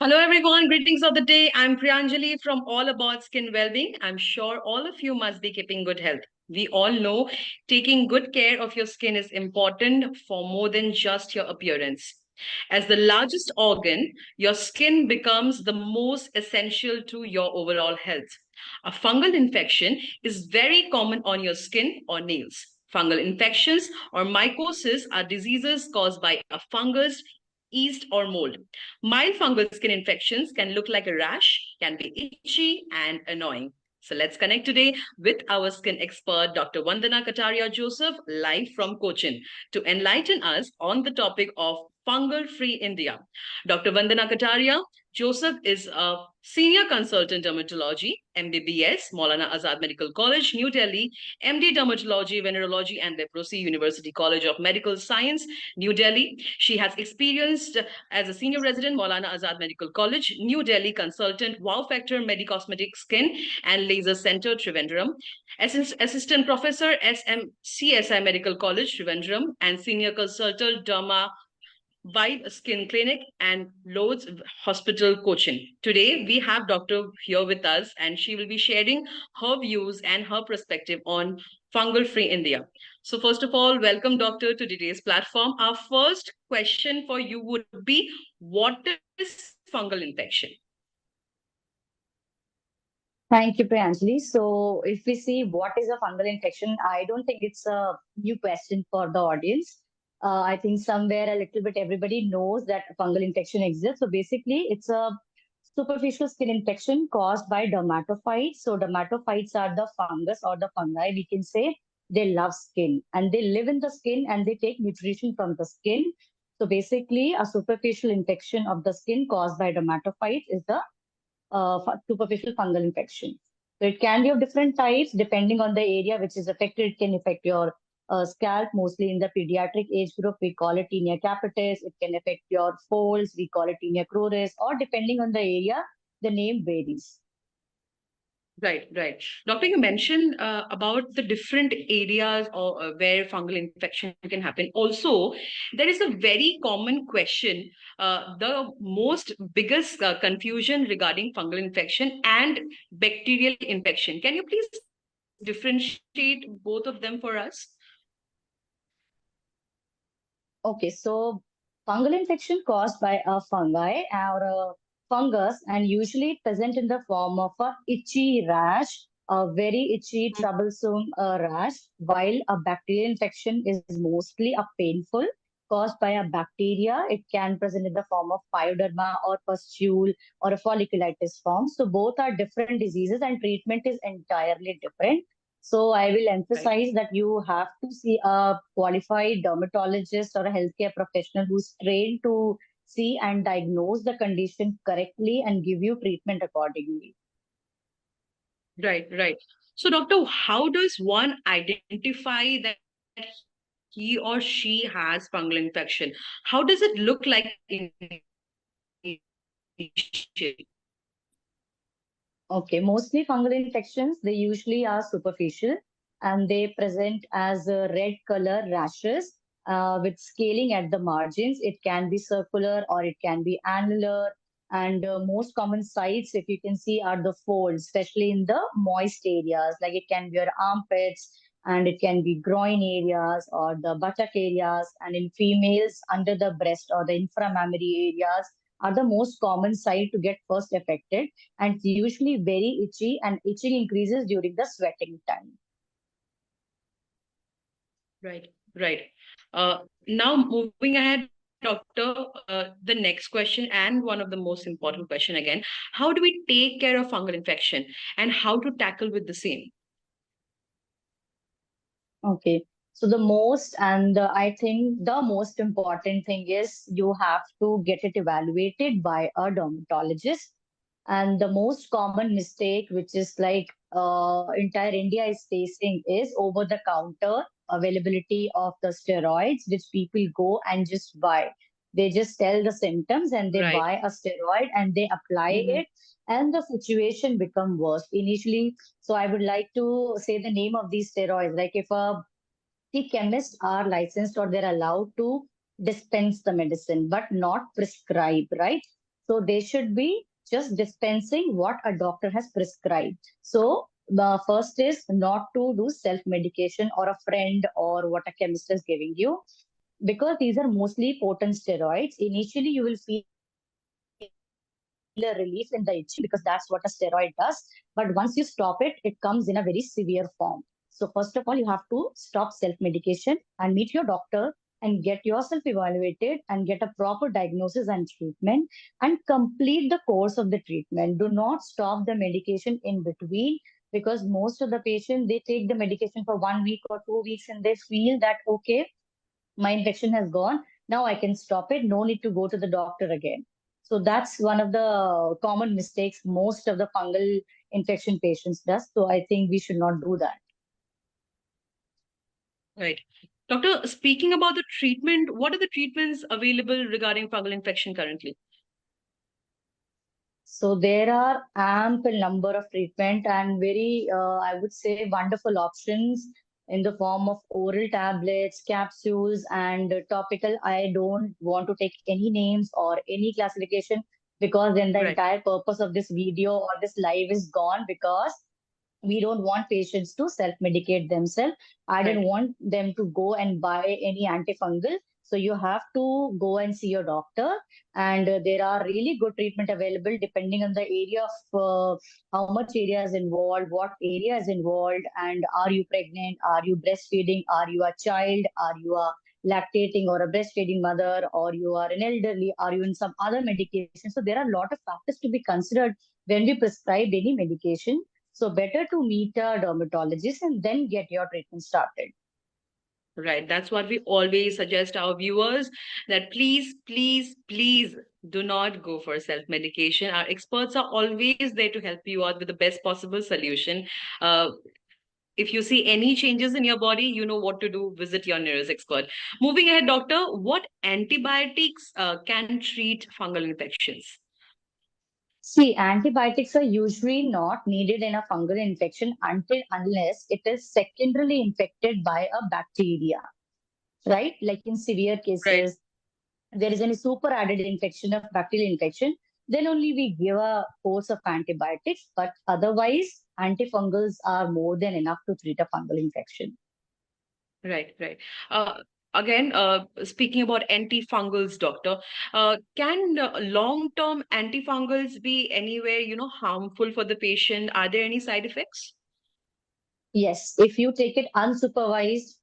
Hello, everyone. Greetings of the day. I'm Priyanjali from All About Skin Wellbeing. I'm sure all of you must be keeping good health. We all know taking good care of your skin is important for more than just your appearance. As the largest organ, your skin becomes the most essential to your overall health. A fungal infection is very common on your skin or nails. Fungal infections or mycosis are diseases caused by a fungus, yeast, or mold. Mild fungal skin infections can look like a rash, can be itchy and annoying. So let's connect today with our skin expert, Dr. Vandana Kataria Josef, live from Cochin, to enlighten us on the topic of fungal-free India. Dr. Vandana Kataria Joseph is a senior consultant dermatology, MBBS, Maulana Azad Medical College, New Delhi, MD Dermatology, Venerology and Leprosy, University College of Medical Science, New Delhi. She has experienced as a senior resident, Maulana Azad Medical College, New Delhi consultant, Wow Factor Medicosmetic Skin and Laser Center, Trivandrum, assistant professor, SMCSI Medical College, Trivandrum, and senior consultant, Derma Vibe Skin Clinic and Lodz Hospital, Cochin. Today, we have Doctor here with us, and she will be sharing her views and her perspective on fungal-free India. So, first of all, welcome, Doctor, to today's platform. Our first question for you would be, what is fungal infection? Thank you, Priyanjali. So, if we see what is a fungal infection, I don't think it's a new question for the audience. I think somewhere a little bit everybody knows that fungal infection exists. So, basically, it's a superficial skin infection caused by dermatophytes. So, dermatophytes are the fungus or the fungi, we can say. They love skin and they live in the skin and they take nutrition from the skin. So, basically, a superficial infection of the skin caused by dermatophytes is the superficial fungal infection. So it can be of different types depending on the area which is affected. It can affect your scalp, mostly in the pediatric age group. We call it tinea capitis. It can affect your folds. We call it tinea cruris. Or depending on the area, the name varies. Right, right. Doctor, you mentioned about the different areas or, where fungal infection can happen. Also, there is a very common question, the most biggest confusion regarding fungal infection and bacterial infection. Can you please differentiate both of them for us? Okay, so fungal infection caused by a fungi or a fungus and usually present in the form of a itchy rash, a very itchy, troublesome rash, while a bacterial infection is mostly a painful caused by a bacteria. It can present in the form of pyoderma or pustule or a folliculitis form. So both are different diseases and treatment is entirely different. So I will Right. emphasize that you have to see a qualified dermatologist or a healthcare professional who's trained to see and diagnose the condition correctly and give you treatment accordingly. Right, right. So, doctor, how does one identify that he or she has fungal infection? How does it look like initially? Okay, mostly fungal infections, they usually are superficial and they present as red color rashes with scaling at the margins. It can be circular or it can be annular. And most common sites, if you can see, are the folds, especially in the moist areas, like it can be your armpits and it can be groin areas or the buttock areas. And in females, under the breast or the inframammary areas are the most common site to get first affected and it's usually very itchy and itching increases during the sweating time. Right, right. Now, moving ahead, doctor, the next question and one of the most important question again, how do we take care of fungal infection and how to tackle with the same? Okay. So the most and I think the most important thing is you have to get it evaluated by a dermatologist. And the most common mistake, which is like entire India is facing, is over the counter availability of the steroids, which people go and just buy. They just tell the symptoms and they Right. buy a steroid and they apply Mhm. it, and the situation become worse. Initially, so I would like to say the name of these steroids. Like if the chemists are licensed or they're allowed to dispense the medicine, but not prescribe, right? So they should be just dispensing what a doctor has prescribed. So the first is not to do self medication or a friend or what a chemist is giving you, because these are mostly potent steroids. Initially, you will feel a relief in the itching because that's what a steroid does. But once you stop it, it comes in a very severe form. So, first of all, you have to stop self medication and meet your doctor and get yourself evaluated and get a proper diagnosis and treatment and complete the course of the treatment. Do not stop the medication in between, because most of the patients they take the medication for 1 week or 2 weeks and they feel that okay, my infection has gone. Now I can stop it. No need to go to the doctor again. So that's one of the common mistakes most of the fungal infection patients does. So I think we should not do that. Right. Doctor, speaking about the treatment, what are the treatments available regarding fungal infection currently? So there are ample number of treatment and very, I would say, wonderful options in the form of oral tablets, capsules, and topical. I don't want to take any names or any classification, because then the Right. entire purpose of this video or this live is gone, because we don't want patients to self medicate themselves. I don't Right. want them to go and buy any antifungal. So you have to go and see your doctor, and there are really good treatment available depending on the area of how much area is involved, what area is involved, and are you pregnant, are you breastfeeding, are you a child, are you a lactating or a breastfeeding mother, or you are an elderly, are you in some other medication. So there are a lot of factors to be considered when we prescribe any medication. So better to meet a dermatologist and then get your treatment started. Right. That's what we always suggest our viewers, that please, please, please do not go for self-medication. Our experts are always there to help you out with the best possible solution. Uh, if you see any changes in your body, you know what to do. Visit your nearest expert. Moving ahead, doctor, what antibiotics can treat fungal infections? See, antibiotics are usually not needed in a fungal infection until unless it is secondarily infected by a bacteria, right? Like in severe Right. cases, there is any super added infection of bacterial infection, then only we give a course of antibiotics. But otherwise, antifungals are more than enough to treat a fungal infection. Right, right. Again, speaking about antifungals, doctor, can long-term antifungals be anywhere, harmful for the patient? Are there any side effects? Yes, if you take it unsupervised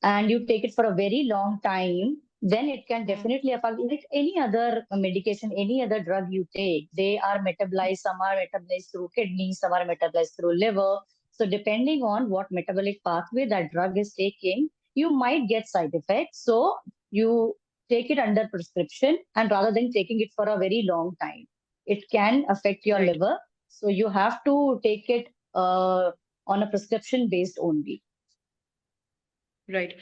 and you take it for a very long time, then it can Mm. definitely affect, like any other medication, any other drug you take. They are metabolized, some are metabolized through kidney, some are metabolized through liver. So depending on what metabolic pathway that drug is taking, you might get side effects. So you take it under prescription, and rather than taking it for a very long time, it can affect your Right. liver. So you have to take it on a prescription based only. Right.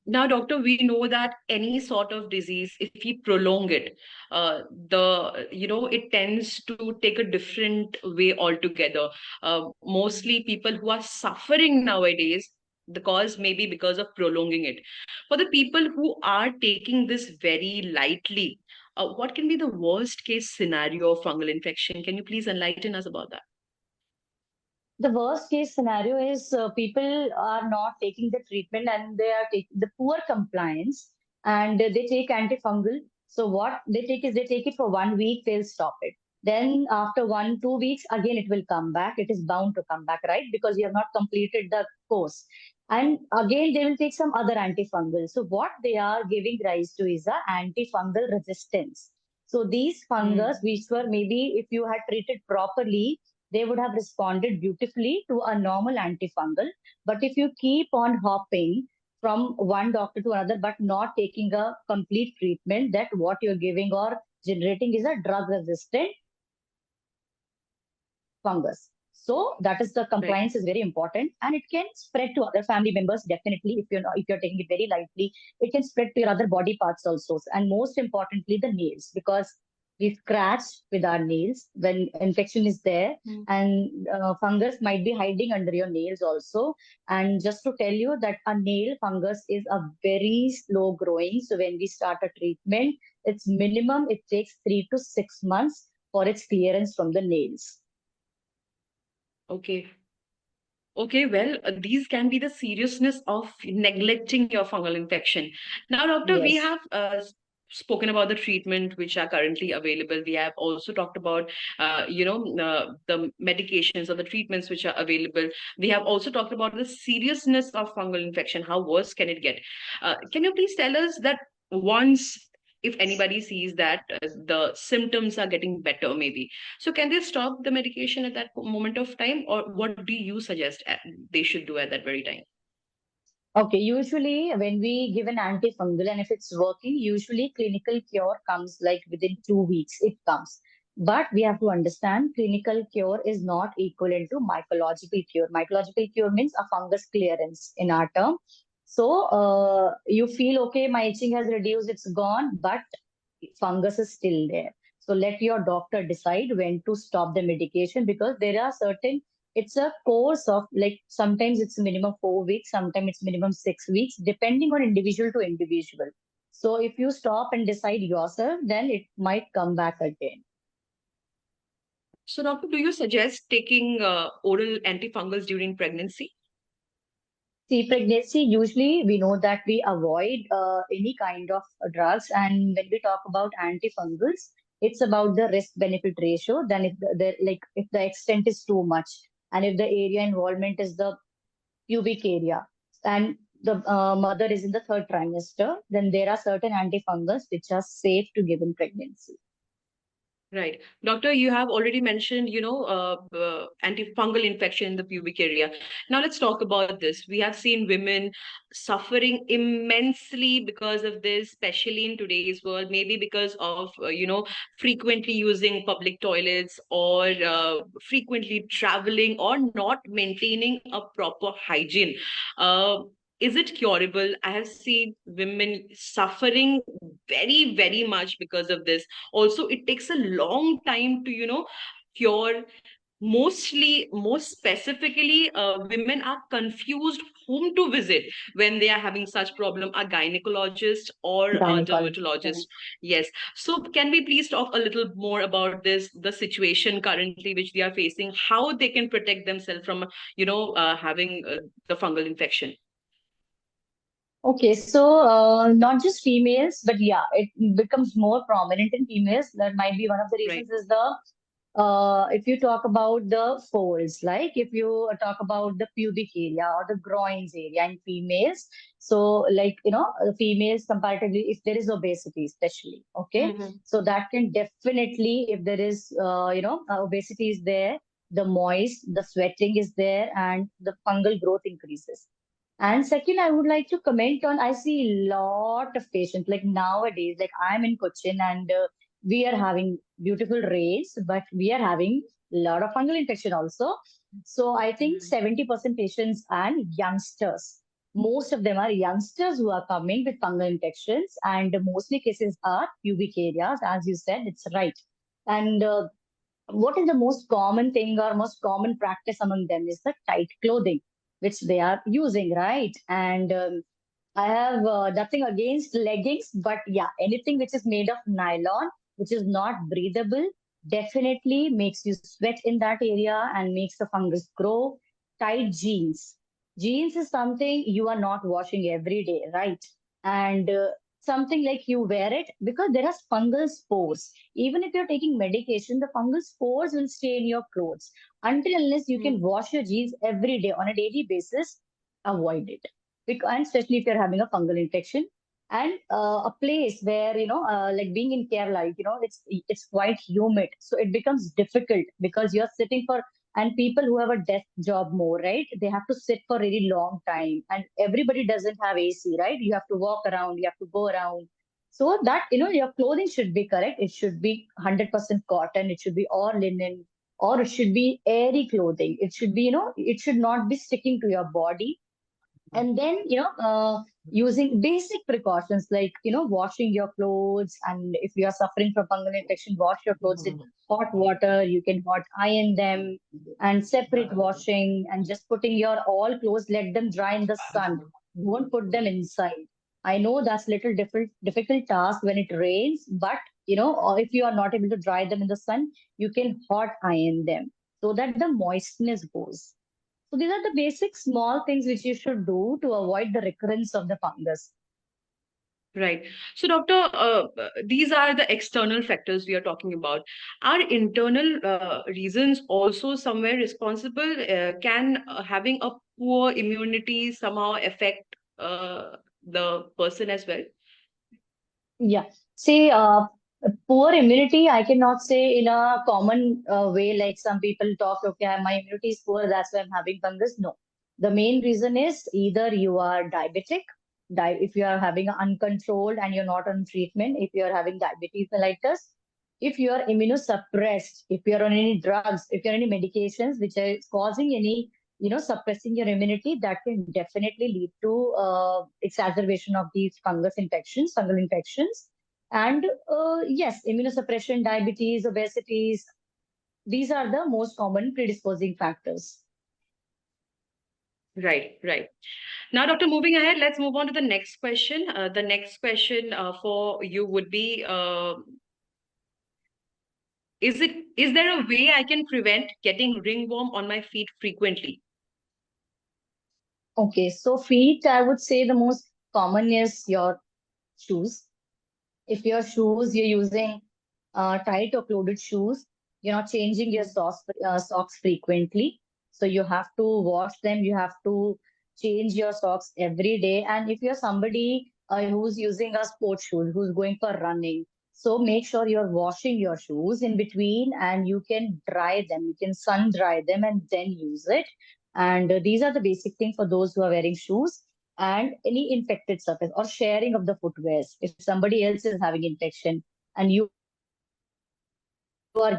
Now, doctor, we know that any sort of disease, if we prolong it, it tends to take a different way altogether. Mostly people who are suffering nowadays, the cause may be because of prolonging it. For the people who are taking this very lightly, what can be the worst case scenario of fungal infection? Can you please enlighten us about that? The worst case scenario is people are not taking the treatment and they are taking the poor compliance, and they take antifungal. So what they take is they take it for 1 week, they'll stop it. Then after 1, 2 weeks, again it will come back. It is bound to come back, right? Because you have not completed the course. And again they will take some other antifungal. So what they are giving rise to is a antifungal resistance. So these fungus, Mm. which were maybe if you had treated properly, they would have responded beautifully to a normal antifungal. But if you keep on hopping from one doctor to another, but not taking a complete treatment, that what you're giving or generating is a drug resistant fungus. So that is the Right. compliance is very important, and it can spread to other family members definitely if you're not, if you're taking it very lightly. It can spread to your other body parts also, and most importantly the nails, because we scratch with our nails when infection is there, Mm. and fungus might be hiding under your nails also. And just to tell you that a nail fungus is a very slow growing. So when we start a treatment, it's minimum, it takes 3 to 6 months for its clearance from the nails. Okay. Okay, well, these can be the seriousness of neglecting your fungal infection. Now, doctor, we Yes. have spoken about the treatment which are currently available. We have also talked about, the medications or the treatments which are available. We have also talked about the seriousness of fungal infection. How worse can it get? Can you please tell us that once, if anybody sees that the symptoms are getting better, maybe, so can they stop the medication at that moment of time, or what do you suggest they should do at that very time? Okay, usually when we give an antifungal and if it's working, usually clinical cure comes like within 2 weeks, it comes. But we have to understand clinical cure is not equivalent to mycological cure. Mycological cure means a fungus clearance in our term. So you feel okay, my itching has reduced, it's gone, but fungus is still there. So let your doctor decide when to stop the medication, because there are certain, it's a course of like sometimes it's minimum 4 weeks, sometimes it's minimum 6 weeks, depending on individual to individual. So if you stop and decide yourself, then it might come back again. So, doctor, do you suggest taking oral antifungals during pregnancy? See, pregnancy, usually we know that we avoid any kind of drugs. And when we talk about antifungals, it's about the risk benefit ratio. Then if if the extent is too much, and if the area involvement is the pubic area, and the mother is in the third trimester, then there are certain antifungals which are safe to give in pregnancy. Right. Doctor, you have already mentioned, antifungal infection in the pubic area. Now let's talk about this. We have seen women suffering immensely because of this, especially in today's world, maybe because of, frequently using public toilets, or frequently traveling, or not maintaining a proper hygiene. Uh, is it curable? I have seen women suffering very, very much because of this. Also, it takes a long time to cure. Mostly, most specifically, women are confused whom to visit when they are having such problem, a gynecologist or a Gynecologist, dermatologist. correct. Yes. So can we please talk a little more about this, the situation currently which they are facing, how they can protect themselves from having the fungal infection? Okay, so not just females, but yeah, it becomes more prominent in females. That might be one of the Right. reasons is the if you talk about the folds, like if you talk about the pubic area or the groins area in females, so like the females comparatively, if there is obesity, especially, okay, Mm-hmm. so that can definitely, if there is obesity is there, the moist, the sweating is there, and the fungal growth increases. And second, I would like to comment on, I see a lot of patients like nowadays, like I'm in Cochin, and we are having beautiful rains, but we are having a lot of fungal infection also. So I think 70% patients and youngsters. Most of them are youngsters who are coming with fungal infections, and mostly cases are pubic areas, as you said, it's right. And what is the most common thing or most common practice among them is the tight clothing which they are using, right? And I have nothing against leggings, but yeah, anything which is made of nylon, which is not breathable, definitely makes you sweat in that area and makes the fungus grow. Tight jeans, jeans is something you are not washing every day, right? And something like you wear it because there are fungal spores. Even if you're taking medication, the fungal spores will stay in your clothes. Until unless you can wash your jeans every day on a daily basis, avoid it. And especially if you're having a fungal infection. And a place where like being in Kerala, it's quite humid, so it becomes difficult because you're sitting for, and people who have a desk job more, right? They have to sit for really long time, and everybody doesn't have AC, right? You have to walk around, you have to go around. So that your clothing should be correct. It should be 100% cotton. It should be all linen, or it should be airy clothing. It should be it should not be sticking to your body. And then using basic precautions like washing your clothes, and if you are suffering from fungal infection, wash your clothes in hot water. You can hot iron them, and separate washing, and just putting your all clothes, let them dry in the sun. Don't put them inside. I know that's little difficult task when it rains, but or if you are not able to dry them in the sun, you can hot iron them so that the moistness goes. So these are the basic small things which you should do to avoid the recurrence of the fungus. Right. So, doctor, these are the external factors we are talking about. Are internal reasons also somewhere responsible? Can having a poor immunity somehow affect the person as well? Yeah. See, poor immunity, I cannot say in a common way, like some people talk, okay, my immunity is poor, that's why I'm having fungus. No. The main reason is either you are diabetic, if you are having uncontrolled and you're not on treatment, if you're having diabetes mellitus, if you are immunosuppressed, if you're on any drugs, if you're on any medications which are causing any, suppressing your immunity, that can definitely lead to exacerbation of these fungal infections. And yes, immunosuppression, diabetes, obesities, these are the most common predisposing factors. Right, right. Now, doctor, moving ahead, let's move on to the next question. The next question for you would be, is there a way I can prevent getting ringworm on my feet frequently? Okay, so feet, I would say the most common is your shoes. If your shoes you're using tight or closed shoes, you're not changing your socks frequently. So you have to wash them. You have to change your socks every day. And if you're somebody who's using a sports shoes, who's going for running, so make sure you're washing your shoes in between, and you can dry them. You can sun dry them and then use it. And these are the basic things for those who are wearing shoes. And any infected surface or sharing of the footwears. If somebody else is having infection and you are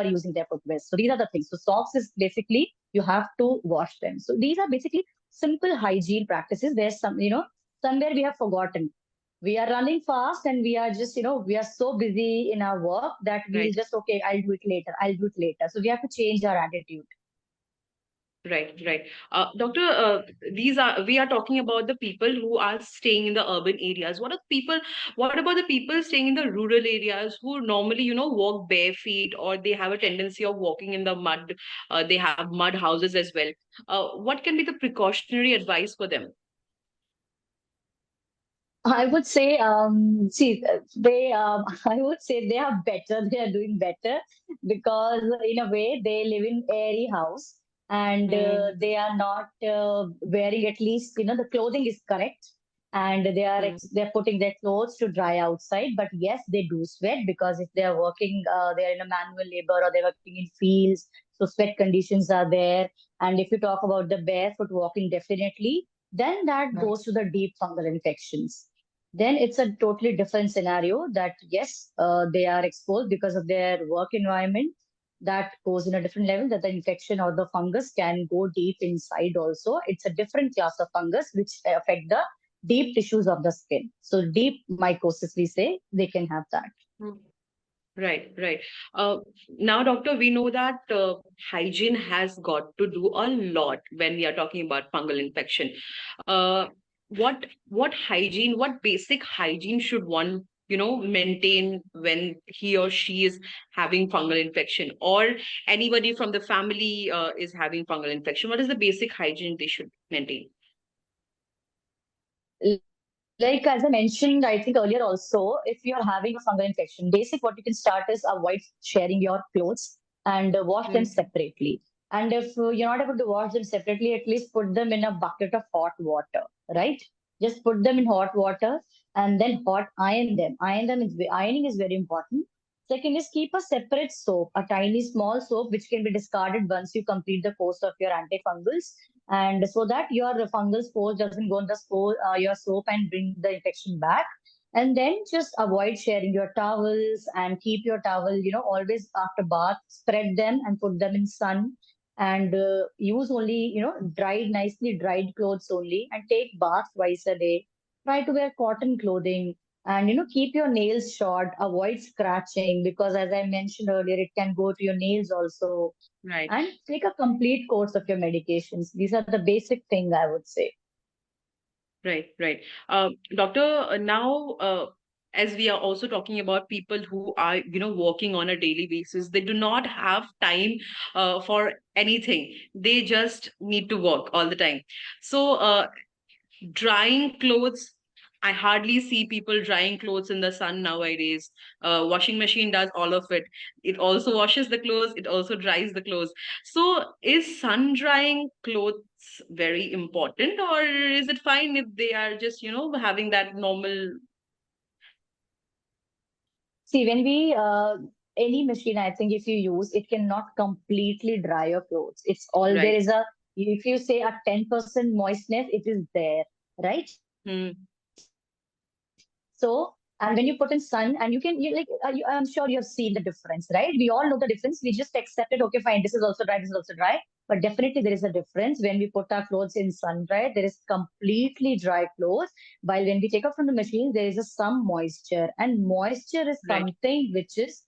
using their footwear, so these are the things. So socks is basically you have to wash them. So these are basically simple hygiene practices where somewhere we have forgotten. We are running fast and we are just we are so busy in our work that we'll Right. just, okay, I'll do it later, I'll do it later. So we have to change our attitude. Right, right. Doctor, these are we are talking about the people who are staying in the urban areas. What about the people staying in the rural areas who normally, walk bare feet, or they have a tendency of walking in the mud? They have mud houses as well. What can be the precautionary advice for them? I would say, see, I would say they are better. They are doing better because, in a way, they live in airy house, and Hmm. they are not wearing, at least, the clothing is correct, and Hmm. they're putting their clothes to dry outside. But yes, they do sweat because if they are working, they are in a manual labor or they're working in fields, so sweat conditions are there. And if you talk about the barefoot walking, definitely, then that goes to the deep fungal infections. Then it's a totally different scenario that yes, they are exposed because of their work environment. That goes in a different level, that the infection or the fungus can go deep inside also. It's a different class of fungus which affect the deep tissues of the skin. So deep mycosis, we say, they can have that. Right, right. Uh, Now, doctor, we know that hygiene has got to do a lot when we are talking about fungal infection. Uh, what hygiene, what basic hygiene should one, maintain when he or she is having fungal infection, or anybody from the family is having fungal infection? What is the basic hygiene they should maintain? Like as I mentioned, I think earlier also, if you're having a fungal infection, basic what you can start is avoid sharing your clothes and wash them Mm, separately. And if you're not able to wash them separately, at least put them in a bucket of hot water, right? Just put them in hot water and then hot iron them. Ironing is very important. Second is keep a separate soap, a tiny small soap which can be discarded once you complete the course of your antifungals, and so that your fungal spores doesn't go in the your soap and bring the infection back. And then just avoid sharing your towels, and keep your towel, always after bath, spread them and put them in sun, and use only, nicely dried clothes only, and take bath twice a day. try to wear cotton clothing, and keep your nails short, avoid scratching, because as I mentioned earlier, it can go to your nails also. Right. And take a complete course of your medications. These are the basic thing I would say. Right, right. Doctor, now as we are also talking about people who are, working on a daily basis, they do not have time for anything. They just need to work all the time. So, drying clothes, I hardly see people drying clothes in the sun nowadays. Washing machine does all of it. It also washes the clothes, it also dries the clothes. So is sun drying clothes very important, or is it fine if they are just, having that normal? See, when we any machine, I think if you use, it cannot completely dry your clothes. It's all there Right. is a, if you say a 10% moistness, it is there, right? Hmm. So, and when you put in sun, and I'm sure you have seen the difference, right? We all know the difference. We just accepted, okay, fine, this is also dry, this is also dry. But definitely there is a difference when we put our clothes in sun dry. There is completely dry clothes. While when we take out from the machine, there is a some moisture, and moisture is Right. something which is,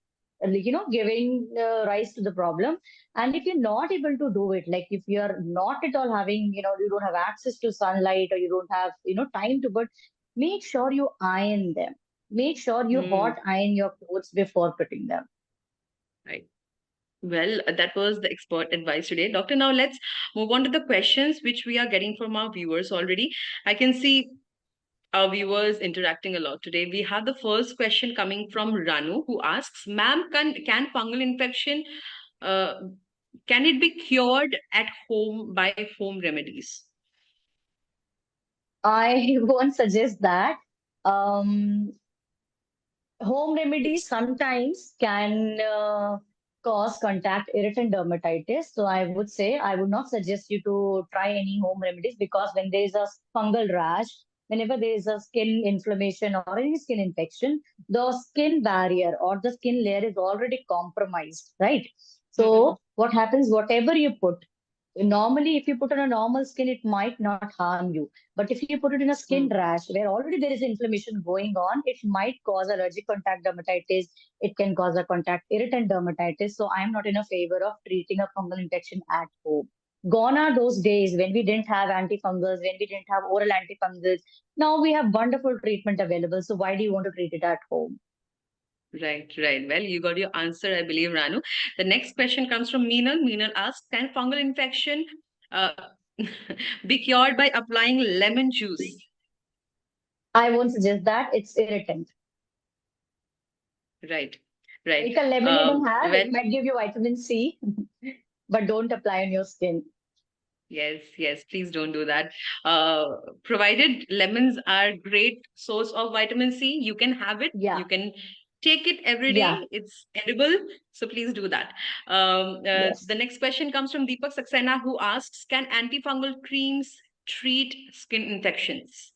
giving rise to the problem. And if you're not able to do it, like if you're not at all having, you don't have access to sunlight, or you don't have, time to put, make sure you iron them. Make sure you hot Hmm. iron your clothes before putting them. Right. Well, that was the expert advice today. Doctor, now let's move on to the questions which we are getting from our viewers already. I can see our viewers interacting a lot today. We have the first question coming from Ranu, who asks, "Ma'am, can fungal infection uh, can it be cured at home by home remedies?" I won't suggest that. Um, Home remedies sometimes can cause contact irritant dermatitis. So I would say I would not suggest you to try any home remedies, because when there is a fungal rash, whenever there is a skin inflammation or any skin infection, the skin barrier or the skin layer is already compromised, right? Mhm. So what happens, whatever you put, normally if you put on a normal skin, it might not harm you. But if you put it in a skin Hmm. rash where already there is inflammation going on, it might cause allergic contact dermatitis. It can cause a contact irritant dermatitis. So I am not in a favor of treating a fungal infection at home. Gone are those days when we didn't have antifungals, when we didn't have oral antifungals. Now we have wonderful treatment available. So why do you want to treat it at home? Right, right. Well, you got your answer, I believe, Ranu. The next question comes from Meenal. Meenal asks, "Can fungal infection uh, be cured by applying lemon juice?" I won't suggest that. It's irritant. Right, right. Make a lemonade and have. Well, It might give you vitamin C, but don't apply on your skin. yes, yes, please don't do that. Uh, Provided lemons are great source of vitamin C, you can have it. You Yeah, can take it every yeah, day. It's edible, so please do that. The yes. next question comes from Deepak Saxena, who asks, "Can antifungal creams treat skin infections?"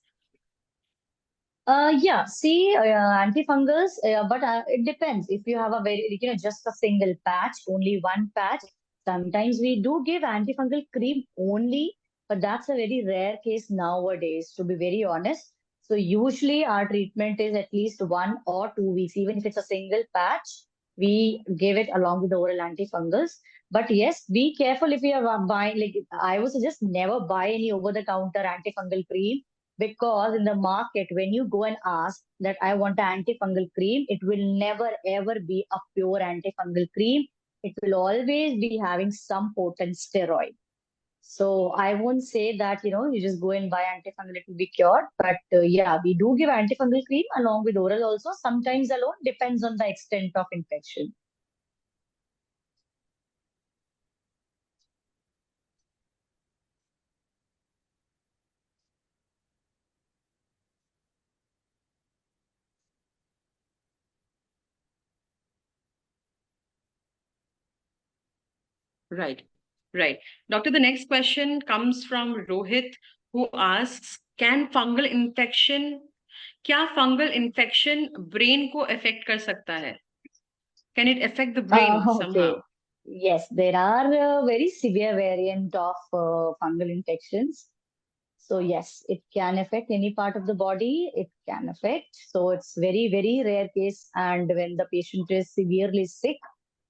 Yeah, see, antifungals, but it depends. If you have a very, just a single patch, only one patch, sometimes we do give antifungal cream only, but that's a very rare case nowadays, to be very honest. So usually our treatment is at least 1 or 2 weeks, even if it's a single patch, we give it along with the oral antifungals. But yes, be careful if you are buying, like I would suggest never buy any over-the-counter antifungal cream, because in the market, when you go and ask that I want an antifungal cream, it will never ever be a pure antifungal cream. It will always be having some potent steroid. So I won't say that, you just go and buy antifungal, it will be cured. But yeah, we do give antifungal cream along with oral also, sometimes alone, depends on the extent of infection. Right, right. Doctor, the next question comes from Rohit, who asks, क्या fungal infection brain को affect कर सकता है? Can it affect the brain somehow? Okay. Yes, there are very severe variant of fungal infections. So yes, it can affect any part of the body. It can affect. So it's very, very rare case. And when the patient is severely sick,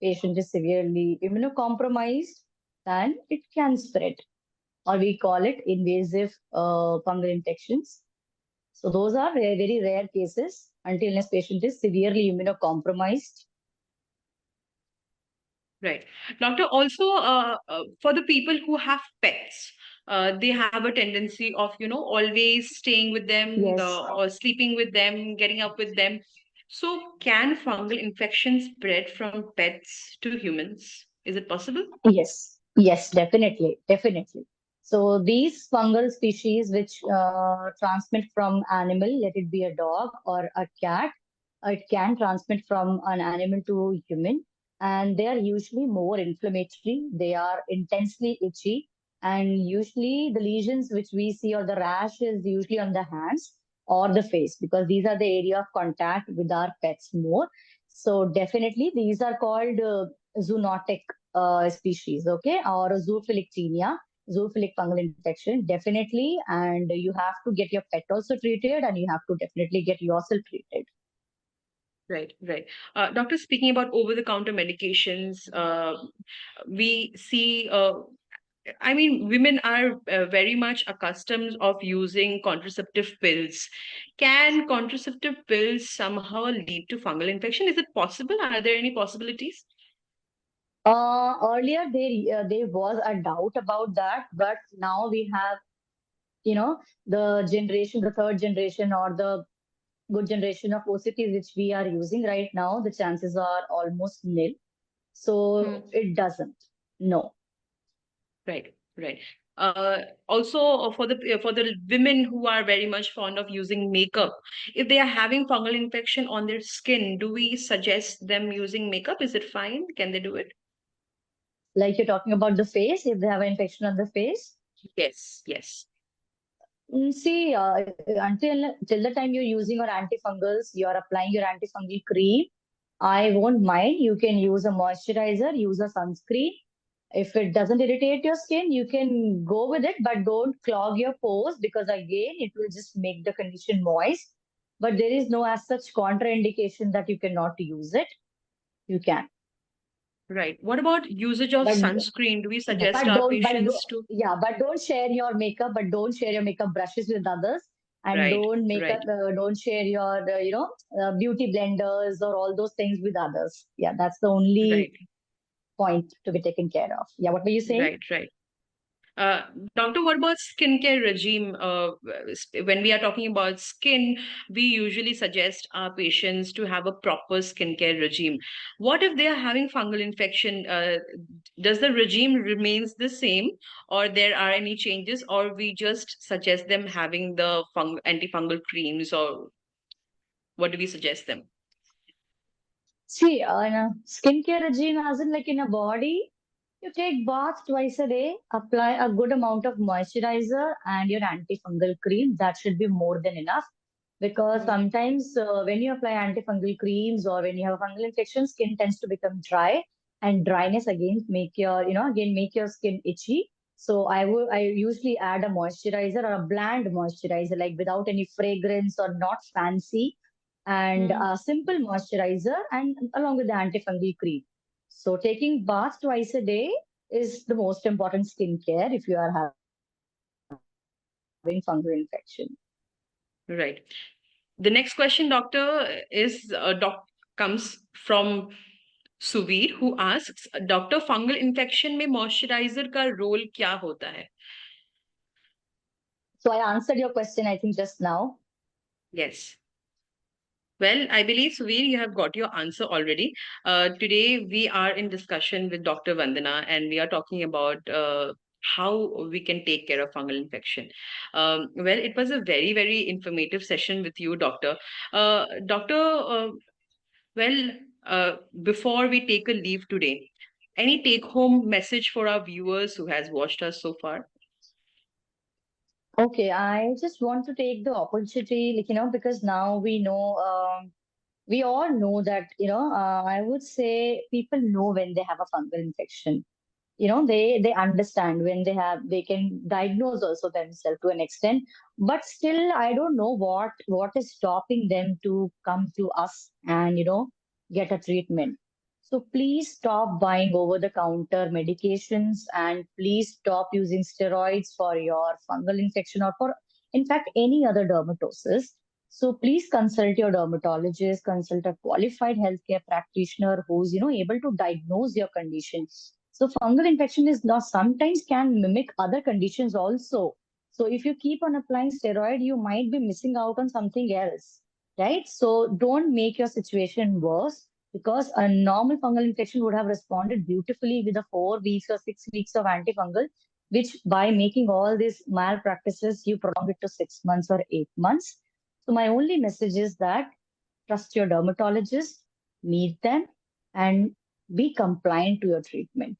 patient is severely immunocompromised, then it can spread, or we call it invasive fungal infections. So those are very rare cases until unless patient is severely immunocompromised. Right. Doctor, also for the people who have pets, they have a tendency of, always staying with them, Yes. or sleeping with them, getting up with them. So, can fungal infection spread from pets to humans? Is it possible? Yes, yes, definitely, definitely. So these fungal species which transmit from animal, let it be a dog or a cat, it can transmit from an animal to human, and they are usually more inflammatory. They are intensely itchy, and usually the lesions which we see or the rash is usually on the hands or the face because these are the area of contact with our pets more. So definitely these are called zoonotic species, okay, or a zoophilic tinea, zoophilic fungal infection, definitely. And you have to get your pet also treated, and you have to definitely get yourself treated. Right, right. Doctor, speaking about over-the-counter medications, we see I mean, women are very much accustomed of using contraceptive pills. Can contraceptive pills somehow lead to fungal infection? Is it possible? Are there any possibilities? Earlier, there was a doubt about that, but now we have, the generation, the third generation, or the good generation of OCTs which we are using right now. The chances are almost nil. Hmm. So it doesn't. No. Right, right. Also, for the women who are very much fond of using makeup, if they are having fungal infection on their skin, do we suggest them using makeup? Is it fine? Can they do it? Like you're talking about the face, if they have an infection on the face. Yes, yes. See, until till the time you're using your antifungals, you're applying your antifungal cream. I won't mind. You can use a moisturizer, use a sunscreen. If it doesn't irritate your skin, you can go with it, but don't clog your pores because again, it will just make the condition moist. But there is no as such contraindication that you cannot use it. You can. Right. What about usage of But sunscreen? Do we suggest but our don't but do, patients to? yeah, but don't share your makeup, but don't share your makeup brushes with others, and Right, don't make right, up don't share your beauty blenders or all those things with others. Yeah, that's the only right, point to be taken care of. Yeah, what were you saying? right, right. Uh, Doctor, what about skincare regime? When we are talking about skin, we usually suggest our patients to have a proper skincare regime. What if they are having fungal infection? Does the regime remains the same, or there are any changes, or we just suggest them having the antifungal creams, or what do we suggest them? See, in a skincare regime, as in like in a body, you take bath twice a day, apply a good amount of moisturizer and your antifungal cream. That should be more than enough. Because Hmm. sometimes when you apply antifungal creams or when you have a fungal infection, skin tends to become dry, and dryness again make your skin itchy. So I usually add a moisturizer or a bland moisturizer, like without any fragrance or not fancy, and Hmm. a simple moisturizer and along with the antifungal cream. So taking bath twice a day is the most important skincare if you are having fungal infection. Right. The next question, doctor, is comes from Suvir, who asks, doctor fungal infection में moisturiser का role क्या होता है? So I answered your question, I think, just now. Yes. Well, I believe, Suvir, you have got your answer already. Today, we are in discussion with Dr. Vandana, and we are talking about how we can take care of fungal infection. Well, it was a very, very informative session with you, Doctor. Doctor, well, before we take a leave today, any take-home message for our viewers who has watched us so far? Okay, I just want to take the opportunity, because now we know, we all know that, I would say people know when they have a fungal infection. they understand when they can diagnose also themselves to an extent, but still I don't know what is stopping them to come to us and get a treatment. So please stop buying over the counter medications, and please stop using steroids for your fungal infection or for, in fact, any other dermatosis. So please consult your dermatologist, consult a qualified healthcare practitioner who's able to diagnose your condition. So fungal infection is not, sometimes can mimic other conditions also. So if you keep on applying steroid, you might be missing out on something else, right? So don't make your situation worse, because a normal fungal infection would have responded beautifully with a 4 weeks or 6 weeks of antifungal, which by making all these malpractices, you prolong it to 6 months or 8 months. So my only message is that trust your dermatologist, meet them, and be compliant to your treatment.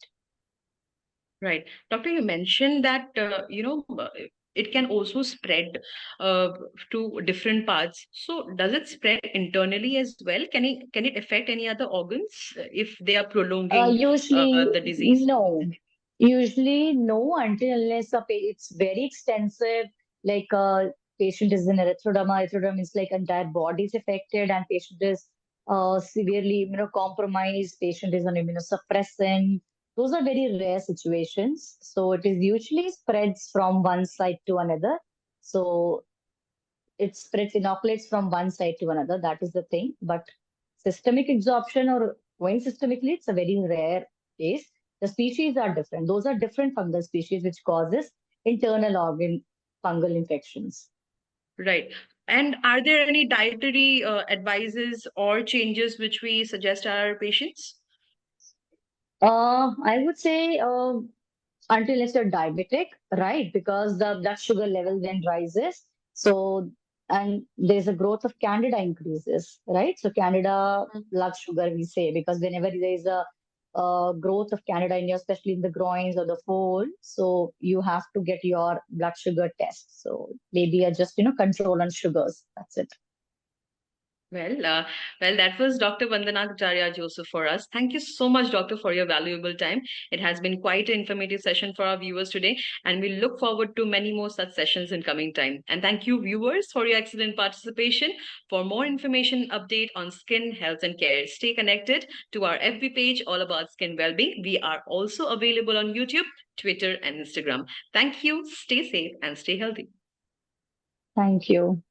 Right. Doctor, you mentioned that, it can also spread uh, to different parts. So does it spread internally as well? Can it affect any other organs if they are prolonging Usually, the disease? no. Usually, no, until unless it's very extensive, like a patient is in erythroderma. Erythroderma is like entire body is affected, and patient is severely immunocompromised. Patient is on immunosuppressant. Those are very rare situations. So it is usually spreads from one side to another. So it spreads, inoculates from one side to another. That is the thing. But systemic absorption or going systemically, it's a very rare case. The species are different. Those are different fungal species which causes internal organ fungal infections. Right. And are there any dietary advices or changes which we suggest our patients? I would say until it's you're diabetic, right? Because the blood sugar level then rises. So, and there's a growth of candida increases, right? So, candida blood sugar, we say, because whenever there is a growth of candida in your, especially in the groins or the fold, so you have to get your blood sugar test. So, maybe just, control on sugars. That's it. Well, that was Dr. Vandana Kataria Josef for us. Thank you so much, Doctor, for your valuable time. It has been quite an informative session for our viewers today, and we look forward to many more such sessions in coming time. And thank you, viewers, for your excellent participation. For more information, update on skin health and care, stay connected to our FB page, all about skin well-being. We are also available on YouTube, Twitter, and Instagram. Thank you. Stay safe and stay healthy. Thank you.